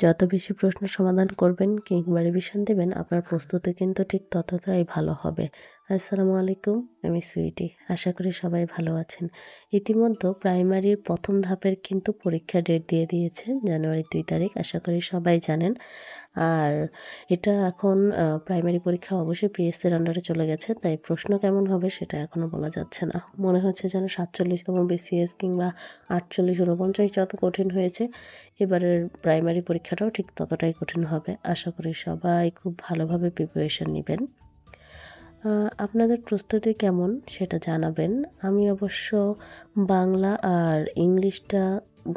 যত বেশি প্রশ্ন সমাধান করবেন কিংবা রিভিশন দেবেন আপনার প্রস্তুতি কিন্তু ঠিক ততটাই ভালো হবে। আসসালামু আলাইকুম, আমি সুইটি। আশা করি সবাই ভালো আছেন। ইতিমধ্যে প্রাইমারির প্রথম ধাপের কিন্তু পরীক্ষার ডেট দিয়ে দিয়েছে জানুয়ারি 2 তারিখ। আশা করি সবাই জানেন। আর এটা এখন প্রাইমারি পরীক্ষা অবশ্যই পিএসসির আন্ডারে চলে গেছে, তাই প্রশ্ন কেমন হবে সেটা এখনও বলা যাচ্ছে না। মনে হচ্ছে যেন 47তম বিসিএস কিংবা 48, 49 যত কঠিন হয়েছে, এবারের প্রাইমারি পরীক্ষাটাও ঠিক ততটাই কঠিন হবে। আশা করি সবাই খুব ভালোভাবে প্রিপারেশন নেবেন। আপনাদের প্রস্তুতি কেমন সেটা জানাবেন। আমি অবশ্য বাংলা আর ইংলিশটা,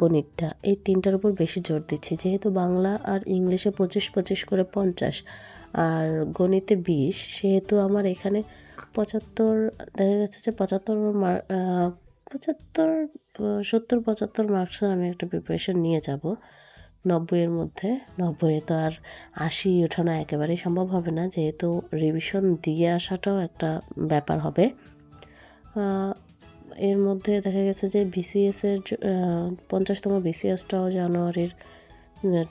গণিতটা এই 3টার উপর বেশি জোর দিচ্ছি। যেহেতু বাংলা আর ইংলিশে 25-25 করে 50 আর গণিতে 20, সেহেতু আমার এখানে 75 দেখা যাচ্ছে যে 75 70-75 মার্কসের আমি একটা প্রিপারেশন নিয়ে যাব 90-এর মধ্যে। 90-এ তো আর 80 ওঠানো একেবারেই সম্ভব হবে না, যেহেতু রিভিশন দিয়ে আসাটাও একটা ব্যাপার হবে। এর মধ্যে দেখা গেছে যে বিসিএসের 50তম বিসিএসটাও জানুয়ারির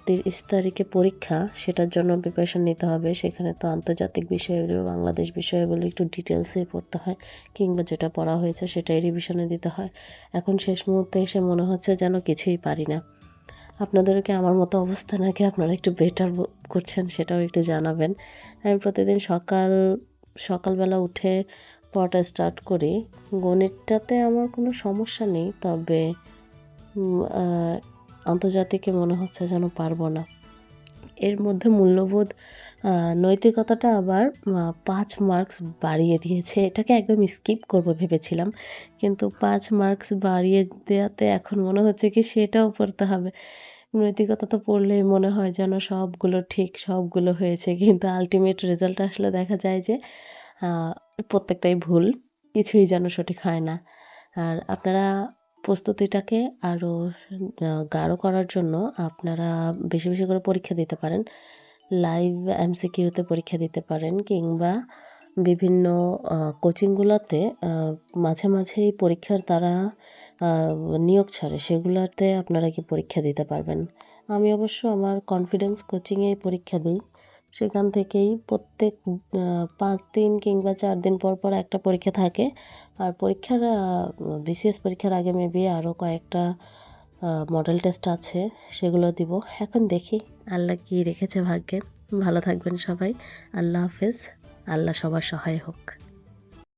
30 তারিখে পরীক্ষা, সেটার জন্য প্রিপারেশন নিতে হবে। সেখানে তো আন্তর্জাতিক বিষয়গুলো, বাংলাদেশ বিষয়গুলো একটু ডিটেলসে পড়তে হয়, কিংবা যেটা পড়া হয়েছে সেটাই রিভিশনে দিতে হয়। এখন শেষ মুহূর্তে এসে মনে হচ্ছে যেন কিছুই পারি না। আপনাদেরকে আমার মতো অবস্থা নাকি আপনারা একটু বেটার করছেন সেটাও একটু জানাবেন। আমি প্রতিদিন সকালবেলা উঠে পড়াটা স্টার্ট করি। গণিতটাতে আমার কোনো সমস্যা নেই, তবে আন্তর্জাতিকে মনে হচ্ছে যেন পারবো না। এর মধ্যে মূল্যবোধ, নৈতিকতাটা আবার 5 মার্কস বাড়িয়ে দিয়েছে। এটাকে একদম স্কিপ করব ভেবেছিলাম, কিন্তু 5 মার্কস বাড়িয়ে দেওয়াতে এখন মনে হচ্ছে কি সেটাও পড়তে হবে। নৈতিকতা তো পড়লেই মনে হয় যেন সবগুলো ঠিক, সবগুলো হয়েছে, কিন্তু আলটিমেট রেজাল্ট আসলে দেখা যায় যে প্রত্যেকটাই ভুল, কিছুই যেন সঠিক হয় না। আর আপনারা প্রস্তুতিটাকে আরও গাঢ় করার জন্য আপনারা বেশি বেশি করে পরীক্ষা দিতে পারেন। লাইভ এমসিকিউতে পরীক্ষা দিতে পারেন, কিংবা বিভিন্ন কোচিংগুলোতে মাঝে মাঝেই পরীক্ষার তারা নিয়োগ ছাড়ে, সেগুলোতে আপনারা কি পরীক্ষা দিতে পারবেন। আমি অবশ্য আমার কনফিডেন্স কোচিংয়েই পরীক্ষা দিই। সেখান থেকেই প্রত্যেক 5 দিন কিংবা 4 দিন পর পর একটা পরীক্ষা থাকে। আর পরীক্ষার বিসিএস পরীক্ষার আগে মেবি আরও কয়েকটা মডেল টেস্ট আছে, সেগুলো দিব। এখন দেখি আল্লাহ কি রেখেছে ভাগ্যে। ভালো থাকবেন সবাই। আল্লাহ হাফেজ। আল্লাহ সবার সহায় হোক।